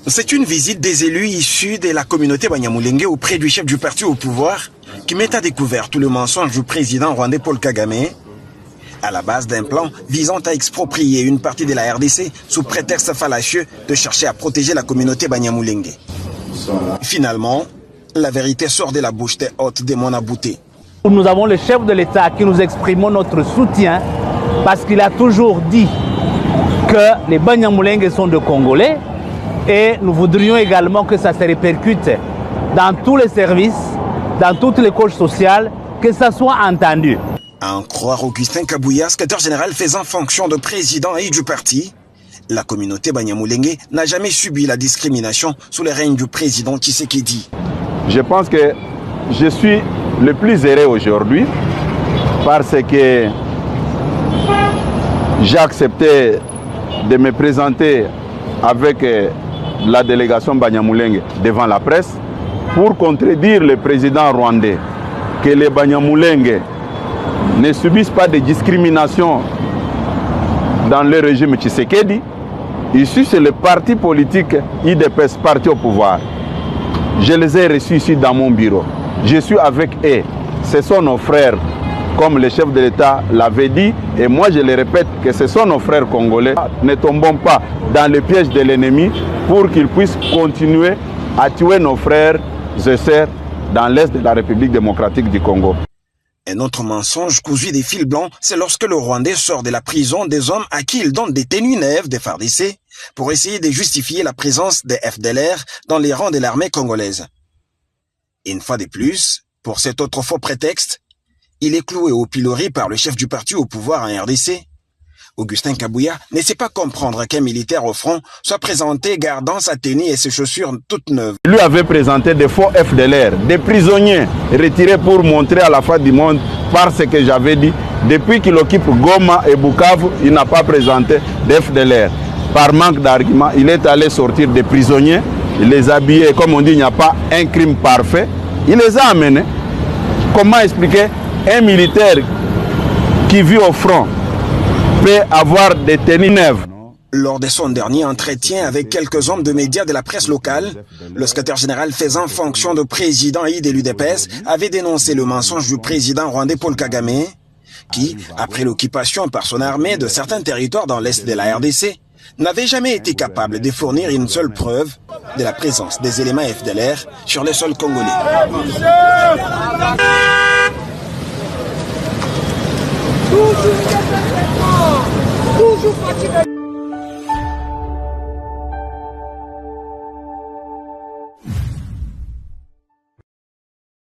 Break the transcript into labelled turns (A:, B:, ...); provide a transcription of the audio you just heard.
A: C'est une visite des élus issus de la communauté Banyamulenge auprès du chef du parti au pouvoir qui met à découvert tout le mensonge du président rwandais Paul Kagame à la base d'un plan visant à exproprier une partie de la RDC sous prétexte fallacieux de chercher à protéger la communauté Banyamulenge. Finalement, la vérité sort de la bouche des hôtes de Monabouté.
B: Nous avons le chef de l'État qui nous exprimons notre soutien parce qu'il a toujours dit que les Banyamulenge sont de Congolais et nous voudrions également que ça se répercute dans tous les services, dans toutes les couches sociales, que ça soit entendu.
A: À en croire Augustin Kabouya, secrétaire général faisant fonction de président et du parti, la communauté Banyamulenge n'a jamais subi la discrimination sous le règne du président Tshisekedi.
C: Je pense que je suis le plus heureux aujourd'hui parce que j'ai accepté de me présenter avec la délégation Banyamulenge devant la presse pour contredire le président rwandais que les Banyamulenge ne subissent pas de discrimination dans le régime Tshisekedi. Ici, c'est le parti politique IDPS, parti au pouvoir. Je les ai reçus ici dans mon bureau. Je suis avec eux. Ce sont nos frères, comme le chef de l'État l'avait dit. Et moi, je le répète, que ce sont nos frères congolais. Ne tombons pas dans le piège de l'ennemi pour qu'ils puissent continuer à tuer nos frères et sœurs dans l'est de la République démocratique du Congo.
A: Un autre mensonge cousu des fils blancs, c'est lorsque le Rwandais sort de la prison des hommes à qui il donne des tenues neuves des FARDC pour essayer de justifier la présence des FDLR dans les rangs de l'armée congolaise. Une fois de plus, pour cet autre faux prétexte, il est cloué au pilori par le chef du parti au pouvoir en RDC. Augustin Kabouya ne sait pas comprendre qu'un militaire au front soit présenté gardant sa tenue et ses chaussures toutes neuves.
C: Lui avait présenté des faux FDLR, des prisonniers retirés pour montrer à la face du monde par ce que j'avais dit. Depuis qu'il occupe Goma et Bukavu, il n'a pas présenté d'FDLR. Par manque d'arguments, il est allé sortir des prisonniers, il les a habillés, comme on dit, il n'y a pas un crime parfait. Il les a amenés. Comment expliquer un militaire qui vit au front peut avoir des tenues neuves?
A: Lors de son dernier entretien avec quelques hommes de médias de la presse locale, le secrétaire général faisant fonction de président et de l'UDPS avait dénoncé le mensonge du président rwandais Paul Kagame, qui, après l'occupation par son armée de certains territoires dans l'est de la RDC, n'avait jamais été capable de fournir une seule preuve de la présence des éléments FDLR sur le sol congolais. Toujours fatigué.